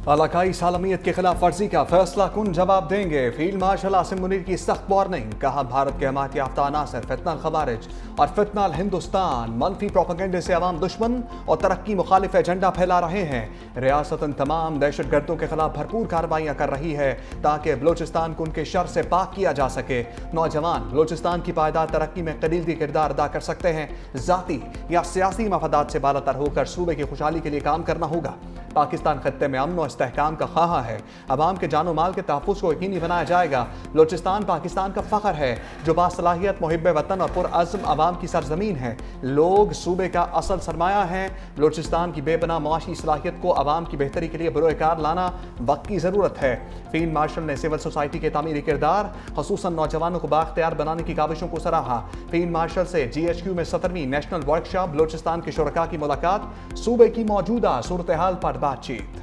इलाकाई सालमियत की खिलाफ वर्जी का फैसला कुन जवाब देंगे। फील्ड मार्शल आसिम मुनीर की सख्त वार्निंग। कहा, भारत के हमायत याफ्ता अनासर फितनल खवारिज और फितनल हिंदुस्तान मनफी प्रोपेगेंडे से अवाम दुश्मन और तरक्की मुखालिफ एजेंडा फैला रहे हैं। रियासतन तमाम दहशत गर्दों के खिलाफ भरपूर कार्रवाइयाँ कर रही है ताकि बलोचिस्तान को उनके शर से पाक किया जा सके। नौजवान बलोचिस्तान की पायदार तरक्की में कलीदी किरदार अदा कर सकते हैं। जाती या सियासी मफादात से बालातर होकर सूबे की खुशहाली के लिए काम करना होगा। पाकिस्तान खत्ते में अमन और इस्तेहकाम का ख्वाह है। अवाम के जानो माल के तहफ़्फ़ुज़ को यकीनी बनाया जाएगा। बलोचिस्तान पाकिस्तान का फ़ख्र है जो बासलाहियत मुहिब्ब वतन और पुरअज़्म अवाम की सरजमीन है। लोग सूबे का असल सरमाया है। बलोचिस्तान की बेपनाह मुआशी सलाहियत को अवाम की बेहतरी के लिए बरोकार लाना वक्त की ज़रूरत है। फील्ड मार्शल ने सिविल सोसाइटी के तामीरी किरदार खसूसन नौजवानों को बाख्तियार बनाने की काविशों को सराहा। फील्ड मार्शल से GHQ में 17वीं नेशनल वर्कशॉप बलोचिस्तान के शुरका की मुलाकात। सूबे की मौजूदा सूरत हाल पर बातचीत।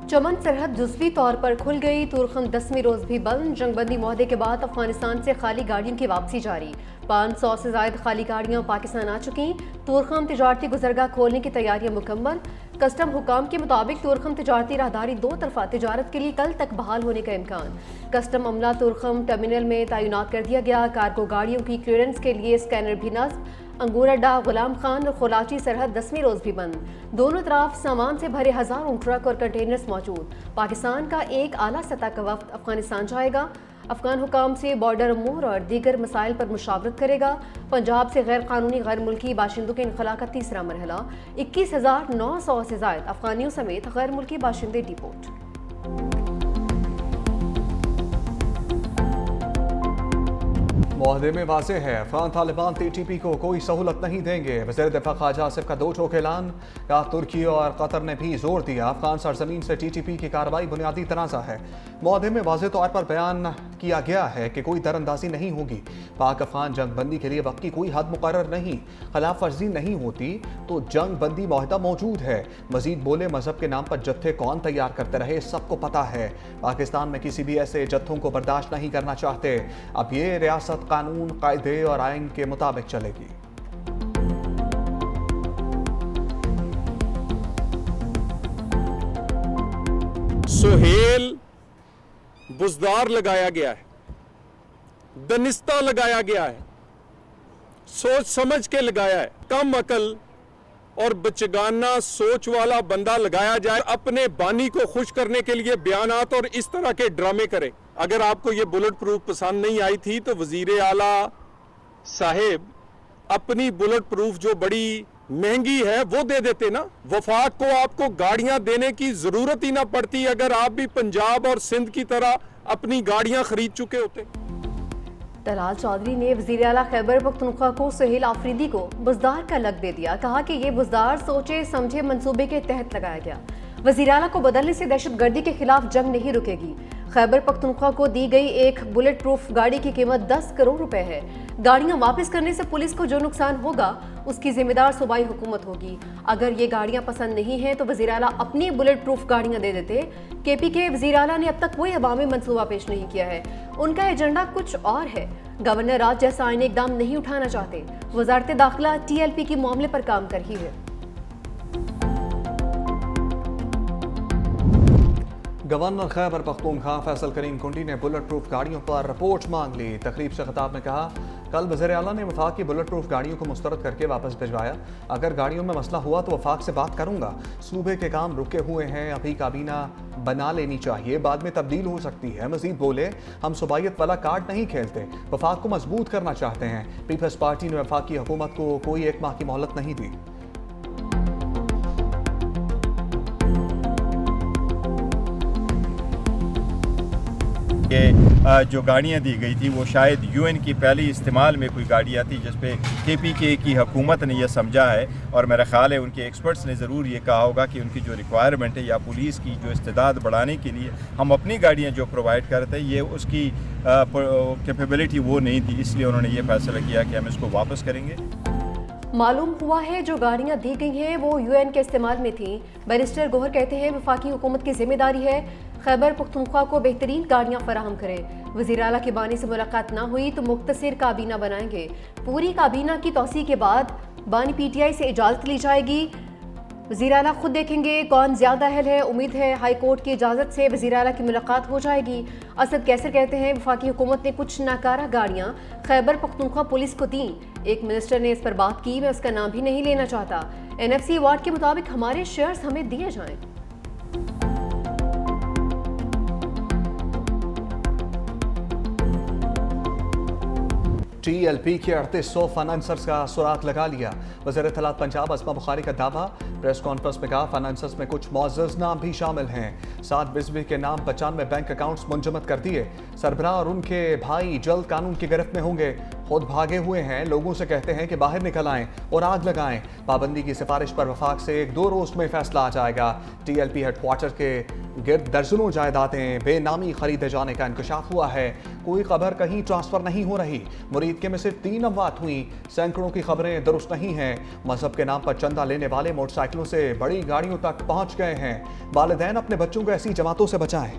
चमन सरहद जुज़वी तौर पर खुल गई। तुरखम 10वीं रोज भी बंद। जंगबंदी मुआहदे के बाद अफगानिस्तान से खाली गाड़ियों की वापसी जारी। 500 से ज्यादा खाली गाड़ियां पाकिस्तान आ चुकी। तुरखम तिजारती गुजरगाह खोलने की तैयारियां मुकम्मल। कस्टम हुकाम के मुताबिक तुरखम तिजारती राहदारी 2 तरफा तिजारत के लिए कल तक बहाल होने का इम्कान। कस्टम अमला तुरखम टर्मिनल में तैनात कर दिया गया। कार्गो गाड़ियों की क्लियरेंस के लिए स्कैनर भी नस्ब। अंगूर अड्डा, गुलाम खान और खोलाची सरहद 10वीं रोज भी बंद। दोनों तरफ सामान से भरे हजारों ट्रक और कंटेनर्स मौजूद। पाकिस्तान का एक आला सतह का वफ्द अफगानिस्तान जाएगा। अफगान हुकाम से बॉर्डर अमूर और दीगर मसाइल पर मुशावरत करेगा। पंजाब से गैर कानूनी गैर मुल्की बाशिंदों के इनखला का तीसरा मरहला। 21,900 से ज्यादा अफगानियों समेत गैर मुल्की बाशिंदे डिपोर्ट। मुआहदे में वाज़ेह है, अफगान तालिबान TTP को कोई सहूलत नहीं देंगे। वज़ीर दिफा ख्वाजा आसिफ का 2 टोक ऐलान। कहा, तुर्की और कतर ने भी जोर दिया अफगान सरजमीन से TTP की कार्रवाई बुनियादी तनाज़ा है। मुआहदे में वाज़ेह तौर पर बयान किया गया है कि कोई दरअंदाजी नहीं होगी। पाक अफगान जंग बंदी के लिए वक्त की कोई हद मुकर्रर नहीं। खिलाफ वर्जी नहीं होती तो जंग बंदी मुआहदा मौजूद है। मजीद बोले, मजहब के नाम पर जत्थे कौन तैयार करते रहे सबको पता है। पाकिस्तान में किसी भी ऐसे जत्थों को बर्दाश्त नहीं करना चाहते। अब ये रियासत कानून, कायदे और आइन के मुताबिक चलेगी। सुहेल बुजदार लगाया गया है, दनिस्ता लगाया गया है, सोच समझ के लगाया है। कम अकल और बचगाना सोच वाला बंदा लगाया जाए अपने बानी को खुश करने के लिए बयानात और इस तरह के ड्रामे करे। अगर आपको ये बुलेट प्रूफ पसंद नहीं आई थी तो वजीर आला साहेब अपनी बुलेट प्रूफ जो बड़ी महंगी है वो दे देते ना। वफाक को आपको गाड़ियां देने की जरूरत ही ना पड़ती अगर आप भी पंजाब और सिंध की तरह अपनी गाड़ियां खरीद चुके होते। तलाल चौधरी ने वज़ीर आला खैबर पख्तूनख्वा को सुहेल आफरीदी को बुजदार का लक़ब दे दिया। कहा कि ये बुजदार सोचे समझे मंसूबे के तहत लगाया गया। वज़ीर आला को बदलने से दहशतगर्दी के खिलाफ जंग नहीं रुकेगी। खैबर पख्तूनख्वा को दी गई एक बुलेट प्रूफ गाड़ी की कीमत 10 करोड़ रुपए है। गाड़ियां वापस करने से पुलिस को जो नुकसान होगा उसकी जिम्मेदार सूबाई हुकूमत होगी। अगर ये गाड़ियां पसंद नहीं है तो वज़ीर आला अपनी बुलेट प्रूफ गाड़ियां दे देते। KP के वज़ीर आला ने अब तक कोई अवामी मंसूबा पेश नहीं किया है। उनका एजेंडा कुछ और है। गवर्नर राज जैसा आईनी इकदाम नहीं उठाना चाहते। वजारत दाखिला TLP के मामले पर काम कर रही है। गवर्नर खैबर पख्तूनख्वा फैसल करीम कुंडी ने बुलेट प्रूफ गाड़ियों पर रिपोर्ट मांग ली। तकरीब से खिताब में कहा, कल वज़ीर आला ने वफाक की बुलेट प्रूफ गाड़ियों को मुस्तरद करके वापस भिजवाया। अगर गाड़ियों में मसला हुआ तो वफाक से बात करूंगा। सूबे के काम रुके हुए हैं, अभी काबीना बना लेनी चाहिए, बाद में तब्दील हो सकती है। मजीद बोले, हम सूबाइयत वाला कार्ड नहीं खेलते, वफाक को मजबूत करना चाहते हैं। पीपल्स पार्टी ने वफाक की हुकूमत को कोई 1 माह की मोहलत नहीं दी। कि जो गाड़ियाँ दी गई थी वो शायद UN की पहली इस्तेमाल में कोई गाड़ियाँ थी जिस पे KPK की हुकूमत ने यह समझा है। और मेरा ख्याल है उनके एक्सपर्ट्स ने ज़रूर ये कहा होगा कि उनकी जो रिक्वायरमेंट है या पुलिस की जो इस्तेदाद बढ़ाने के लिए हम अपनी गाड़ियाँ जो प्रोवाइड करते हैं ये उसकी कैपेबिलिटी वो नहीं थी, इसलिए उन्होंने ये फैसला किया कि हम इसको वापस करेंगे। मालूम हुआ है जो गाड़ियां दी गई हैं वो UN के इस्तेमाल में थी। बैरिस्टर गोहर कहते हैं वफाकी हुकूमत की जिम्मेदारी है खैबर पख्तूनख्वा को बेहतरीन गाड़ियां फराहम करें। वज़ीर आला की बानी से मुलाकात ना हुई तो मुख्तसर काबीना बनाएंगे। पूरी काबीना की तौसी के बाद बानी PTI से इजाज़त ली जाएगी। वज़ीर आला खुद देखेंगे कौन ज़्यादा अहल है। उम्मीद है हाई कोर्ट की इजाज़त से वज़ीर आला की मुलाकात हो जाएगी। असद कैसर कहते हैं वफाकी हुकूमत ने कुछ नाकारा गाड़ियाँ खैबर पख्तूनख्वा पुलिस को दी। एक मिनिस्टर ने इस पर बात की, मैं उसका नाम भी नहीं लेना चाहता। NFC अवार्ड के मुताबिक हमारे शेयर्स हमें दिए जाएं। TLP के 3800 फाइनेंसर्स का सुराग लगा लिया। वज़ीर इत्तलात पंजाब अस्मा बुखारी का दावा। प्रेस कॉन्फ्रेंस में कहा फाइनेंसर्स में कुछ मुअज़्ज़ज़ नाम भी शामिल हैं। 7 बिजली के नाम 95 बैंक अकाउंट्स मुंजमद कर दिए। सरबराह और उनके भाई जल्द कानून की गिरफ्त में होंगे। खुद भागे हुए हैं, लोगों से कहते हैं कि बाहर निकल आएं और आग लगाएं। पाबंदी की सिफारिश पर वफाक से 1-2 रोज में फैसला आ जाएगा। TLP हेडक्वार्टर के गिर्द दर्जनों जायदादें बेनामी खरीदे जाने का इंकशाफ हुआ है। कोई खबर कहीं ट्रांसफर नहीं हो रही। मुरीद के में सिर्फ 3 अमवात हुई। सैकड़ों की खबरें दुरुस्त नहीं हैं। मजहब के नाम पर चंदा लेने वाले मोटरसाइकिलों से बड़ी गाड़ियों तक पहुंच गए हैं। वालिदैन अपने बच्चों को ऐसी जमातों से बचाएं।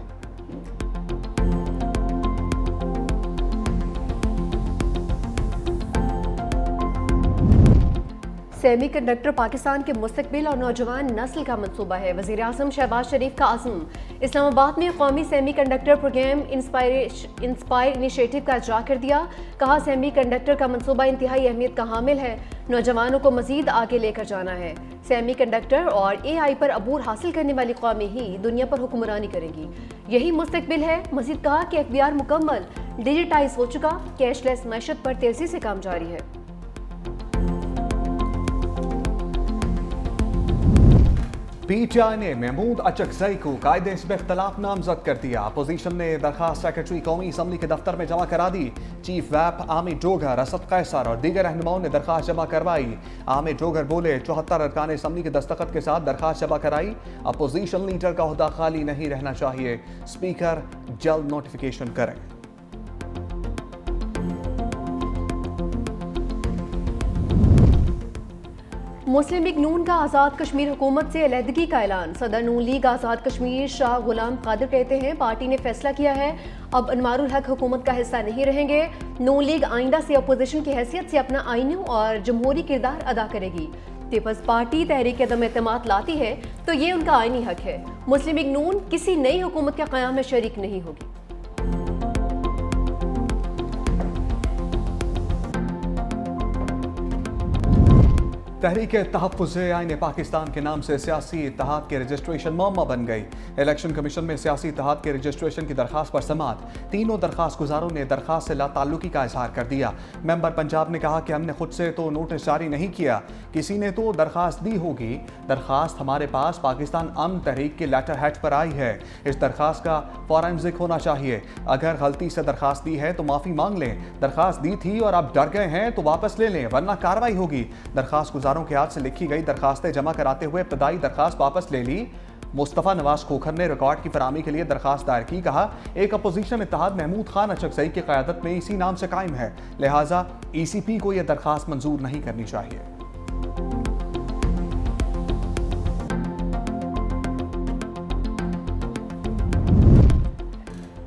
सेमीकंडक्टर पाकिस्तान के मुस्तकबिल और नौजवान नस्ल का मंसूबा है। वज़ीर आज़म शहबाज शरीफ का आज़म। इस्लामाबाद में कौमी सेमीकंडक्टर प्रोग्राम इंस्पायर इनिशिएटिव का इजरा कर दिया। कहा सेमीकंडक्टर का मंसूबा इंतहाई अहमियत का हामिल है। नौजवानों को मजीद आगे लेकर जाना है। सेमीकंडक्टर और AI पर अबूर हासिल करने वाली कौमें ही दुनिया पर हुक्मरानी करेंगी। यही मुस्तकबिल है। मजीद कहा कि FBR मुकम्मल डिजिटाइज हो चुका। कैशलेस मैशत पर तेजी से काम जारी है। PTI ने महमूद अचकजई को कायदे इसमें इख्तलाफ नामजद कर दिया। अपोजिशन ने दरखास्त सेक्रेटरी कौमी असम्बली के दफ्तर में जमा करा दी। चीफ व्हिप आमिर जोगर, असद कैसर और दीगर रहनुमाओं ने दरखास्त जमा करवाई। आमिर जोगर बोले 74 अरकान असम्बली के दस्तखत के साथ दरखास्त जमा कराई। अपोजिशन लीडर का ओहदा खाली नहीं रहना चाहिए। स्पीकर जल्द नोटिफिकेशन करें। मुस्लिम लीग नून का आज़ाद कश्मीर हुकूमत से अलहदगी का ऐलान। सदर नून लीग आज़ाद कश्मीर शाह गुलाम कादिर कहते हैं पार्टी ने फैसला किया है अब अनवारुल हक हुकूमत का हिस्सा नहीं रहेंगे। नून लीग आइंदा से अपोजिशन की हैसियत से अपना आईनी और जमहूरी किरदार अदा करेगी। पीपल्स पार्टी तहरीक अदम एतमाद लाती है तो ये उनका आईनी हक है। मुस्लिम लीग नून किसी नई हुकूमत के क़याम में शरीक नहीं होगी। तहरीक तहफ़्फ़ुज़ आईन पाकिस्तान के नाम से सियासी इत्तेहाद के रजिस्ट्रेशन मौमा बन गई। इलेक्शन कमीशन में सियासी इत्तेहाद के रजिस्ट्रेशन की दरखास्त पर समात। तीनों दरखास्त गुजारों ने दरखास्त से लाताल्लुकी का इजहार कर दिया। मेंबर पंजाब ने कहा कि हमने खुद से तो नोटिस जारी नहीं किया, किसी ने तो दरखास्त दी होगी। दरखास्त हमारे पास पाकिस्तान अमन तहरीक के लेटर हेड पर आई है। इस दरखास्त का फौरन ज़िक्र होना चाहिए। अगर गलती से दरखास्त दी है तो माफ़ी मांग लें। दरखास्त दी थी और अब डर गए हैं तो वापस ले लें, वरना कार्रवाई होगी। दरखास्त गुजारों के हाथ से लिखी गई दरखास्तें जमा कराते हुए इब्तदाई दरखास्त वापस ले ली। मुस्तफ़ा नवाज खोखर ने रिकॉर्ड की फराहमी के लिए दरखास्त दायर की। कहा एक अपोजिशन इत्तेहाद महमूद खान अचकजई की क़यादत में इसी नाम से कायम है, लिहाजा ECP को यह दरखास्त मंजूर नहीं करनी चाहिए।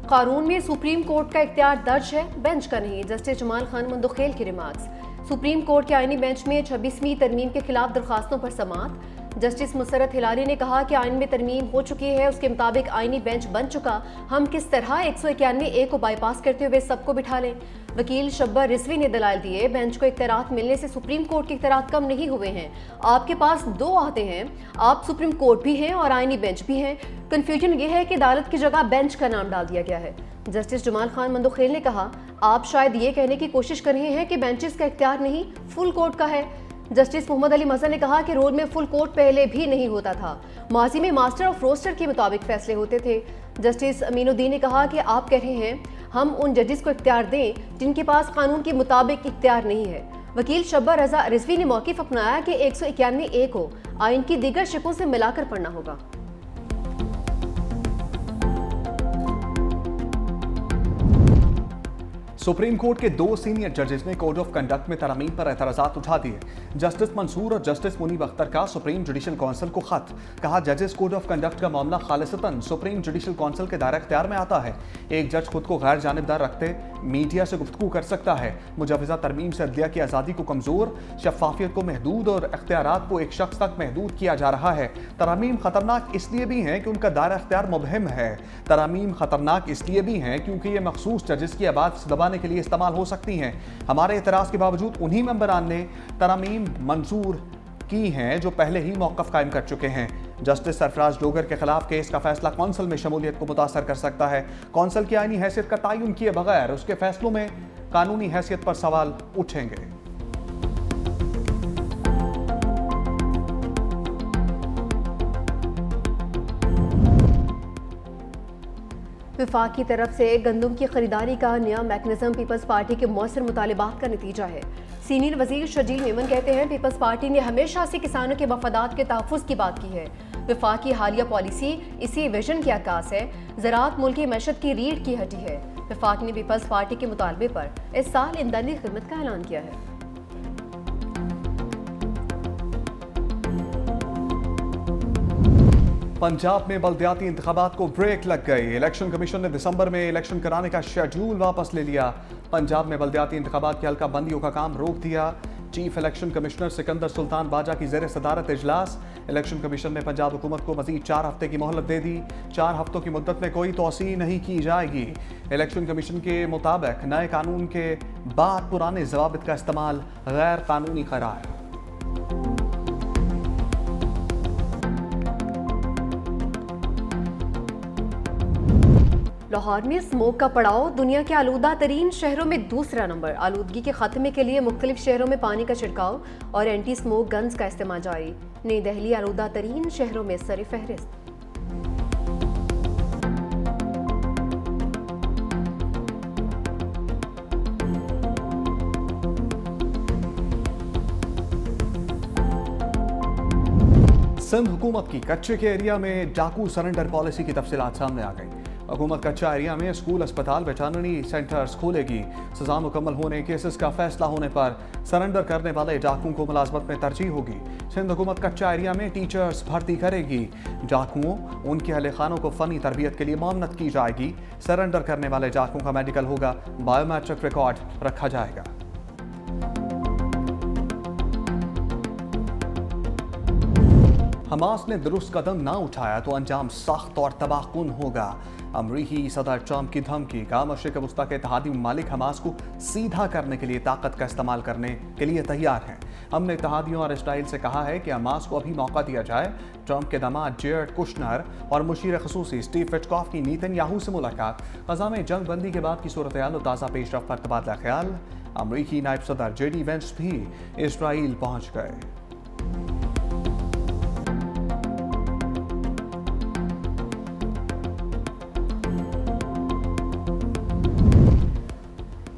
कानून में सुप्रीम कोर्ट का इख्तियार दर्ज है, बेंच का नहीं। जस्टिस जमाल खान मंदोखेल की रिमार्क्स। सुप्रीम कोर्ट के आईनी बेंच में 26वीं तरमीम के खिलाफ दरखास्तों पर समात। जस्टिस मुसरत हिलाली ने कहा कि आइन में तरमीम हो चुकी है, उसके मुताबिक आईनी बेंच बन चुका। हम किस तरह 191A को बाईपास करते हुए सबको बिठा लें। वकील शब्बर रिजवी ने दलाल दिए, बेंच को इख्तियारात मिलने से सुप्रीम कोर्ट के इख्तियारात कम नहीं हुए हैं। आपके पास 2 आते हैं, आप सुप्रीम कोर्ट भी हैं और आईनी बेंच भी हैं। कन्फ्यूजन ये है कि अदालत की जगह बेंच का नाम डाल दिया गया है। जस्टिस जमाल खान मंदोखेल ने कहा आप शायद ये कहने की कोशिश कर रहे हैं कि बेंचेस का इख्तियार नहीं, फुल कोर्ट का है। जस्टिस मोहम्मद अली मज़हर ने कहा कि रोल में फुल कोर्ट पहले भी नहीं होता था, माजी में मास्टर ऑफ रोस्टर के मुताबिक फैसले होते थे। जस्टिस अमीनुद्दीन ने कहा कि आप कह रहे हैं हम उन जजेस को इख्तियार दें जिनके पास कानून के मुताबिक इख्तियार नहीं है। वकील शब्बर रजा रिजवी ने मौक़िफ़ अपनाया कि 191A को आइन की दीगर शिकों से मिलाकर पढ़ना होगा। सुप्रीम कोर्ट के 2 सीनियर जजेस ने कोड ऑफ कंडक्ट में तरमीम पर एतराज़ात उठा दिए। जस्टिस मंसूर और जस्टिस मुनीब अख्तर का सुप्रीम जुडिशल काउंसिल को खत। कहा, जजेस कोड ऑफ कंडक्ट का मामला खालिसतन सुप्रीम जुडिशल काउंसिल के दायरे इख्तियार में आता है। एक जज खुद को गैर जानिबदार रखते मीडिया से गुफ्तगू कर सकता है। मुजवज़ा तरमीम से अदलिया की आज़ादी को कमज़ोर, शफाफियत को महदूद और इख्तियारात को एक शख्स तक महदूद किया जा रहा है। तरामीम खतरनाक इसलिए भी हैं कि उनका दायरा इख्तियार मुबहम है। तरामीम खतरनाक इसलिए भी हैं क्योंकि ये मखसूस जजेस की आवाज़ दबाने के लिए इस्तेमाल हो सकती हैं। हमारे एतराज़ के बावजूद उन्हीं मेंबरान ने तरामीम मंजूर की हैं जो पहले ही मौक़िफ़ कायम कर चुके हैं। जस्टिस सरफराज डोगर के खिलाफ केस का फैसला कौंसल में शमूलियत को मुतासर कर सकता है। कौंसल की आईनी हैसियत का तयन किए बगैर उसके फैसलों में कानूनी हैसियत पर सवाल उठेंगे। विफाक की तरफ से गंदम की खरीदारी का नया मैकेनिज्म पीपल्स पार्टी के मौसर मुतालिबात का नतीजा है। सीनियर वजीर शजील मेमन कहते हैं, पीपल्स पार्टी ने हमेशा से किसानों के मफादात के तहफ़्फ़ुज़ की बात की है। विफाक की हालिया पॉलिसी इसी विजन की अक्कास है। ज़राअत मुल्क की मैशत की रीढ़ की हड्डी है। विफाक ने पीपल्स पार्टी के मुतालबे पर इस साल ईंधनी खिदमत का ऐलान किया है। पंजाब में बल्दियाती इंतखाबात को ब्रेक लग गई। इलेक्शन कमीशन ने दिसंबर में इलेक्शन कराने का शेड्यूल वापस ले लिया। पंजाब में बल्दियाती इंतखाबात की हल्का बंदियों का काम रोक दिया। Chief election commissioner Sikandar Sultan बाजा की ज़ेर सदारत इजलास। इलेक्शन कमीशन ने पंजाब हुकूमत को मजीद 4 हफ्ते की मोहलत दे दी। 4 हफ्तों की मुद्दत में कोई तोसी नहीं की जाएगी। इलेक्शन कमीशन के मुताबिक नए कानून के बाद पुराने ज़वाबित का इस्तेमाल गैर कानूनी करार। लाहौर में स्मोक का पड़ाव दुनिया के आलूदा तरीन शहरों में दूसरा नंबर। आलूदगी के खात्मे के लिए मुख्तलिफ शहरों में पानी का छिड़काव और एंटी स्मोक गन्स का इस्तेमाल जारी। नई दिल्ली आलूदा तरीन शहरों में सर फहरिस्त। सिंध हुकूमत की कच्चे के एरिया में डाकू सरेंडर पॉलिसी की तफसीलात सामने आ गई। हुकूमत कच्चा एरिया में स्कूल, अस्पताल, वेटरनरी सेंटर्स खोलेगी। सजा मुकम्मल होने, केसेस का फैसला होने पर सरेंडर करने वाले डाकुओं को मुलाजमत में तरजीह होगी। सिंध हुकूमत कच्चा एरिया में टीचर्स भर्ती करेगी। डाकुओं, उनके अहले खानों को फ़नी तरबियत के लिए मामनत की जाएगी। सरेंडर करने वाले डाकुओं का मेडिकल होगा, बायोमेट्रिक रिकॉर्ड रखा जाएगा। हमास ने दुरुस्त कदम ना उठाया तो अंजाम सख्त और तबाहकुन होगा। अमरीकी सदर ट्रंप की धमकी का मशरिक़ वस्ता के इत्तेहादी ममालिक हमास को सीधा करने के लिए ताकत का इस्तेमाल करने के लिए तैयार हैं। हमने इत्तेहादियों और इसराइल से कहा है कि हमास को अभी मौका दिया जाए। ट्रंप के दामाद जेरेड कुशनर और मुशीर खसूसी स्टीव विटकॉफ की नेतन्याहू से मुलाकात। ग़ज़ा में जंग बंदी के बाद की सूरत-ए-हाल और ताज़ा पेशरफ्त पर तबादला ख्याल। अमरीकी नायब सदर JD वेंस भी इसराइल पहुँच गए।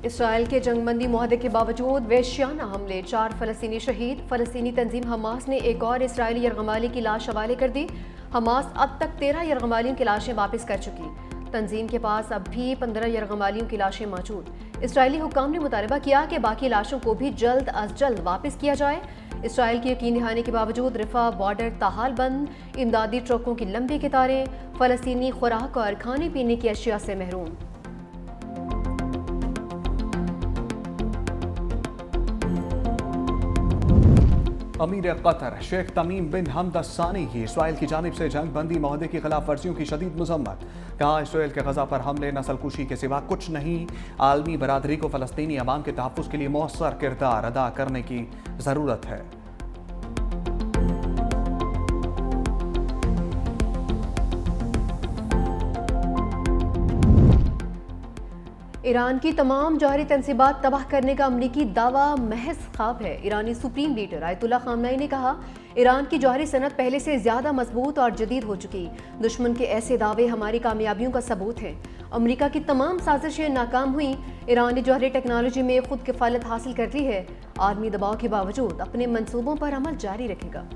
इसराइल के जंगबंदी मुआहदे के बावजूद वहशियाना हमले, 4 फ़लस्तीनी शहीद। फ़लस्तीनी तंजीम हमास ने एक और इसराइली यरगमाली की लाश हवाले कर दी। हमास अब तक 13 यरगमालियों की लाशें वापस कर चुकी। तंजीम के पास अब भी 15 यरगमालियों की लाशें मौजूद। इसराइली हुक्काम ने मुतालबा किया कि बाकी लाशों को भी जल्द अज जल्द वापस किया जाए। इसराइल की यकीन दहानी के बावजूद रफा बॉर्डर ताहाल बंद, इमदादी ट्रकों की लंबी कतारें, फ़लस्तीनी खुराक और खाने पीने की अशिया से महरूम। अमीर कतर शेख तमीम बिन हमद अल-सानी की इसराइल की जानिब से जंग बंदी मुआहदे की खिलाफ वर्जियों की शदीद मजम्मत। कहा, इसराइल के गजा पर हमले नस्लकुशी के सिवा कुछ नहीं। आलमी बरादरी को फ़लस्तीनी अवाम के तहफ़्फ़ुज़ के लिए मौसर किरदार अदा करने की ज़रूरत है। ईरान की तमाम जौहरी तनसीबात तबाह करने का अमरीकी दावा महज ख्वाब है। ईरानी सुप्रीम लीडर आयतुल्ला खामनई ने कहा, ईरान की जौहरी सनत पहले से ज़्यादा मजबूत और जदीद हो चुकी। दुश्मन के ऐसे दावे हमारी कामयाबियों का सबूत हैं। अमरीका की तमाम साजिशें नाकाम हुई। ईरान ने जौहरी टेक्नोलॉजी में खुद किफ़ालत हासिल कर ली है। आर्मी दबाव के बावजूद अपने मंसूबों पर अमल जारी रखेगा।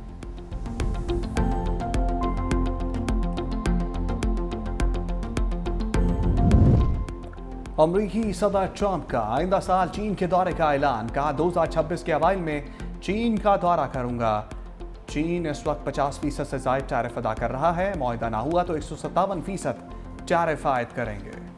अमरीकी सदर ट्रंप का आइंदा साल चीन के दौरे का ऐलान, कहा 2026 के अवाइल में चीन का दौरा करूंगा। चीन इस वक्त 50% से ज्यादा टैरिफ अदा कर रहा है, मुआहदा ना हुआ तो 157% टैरिफ आयद करेंगे।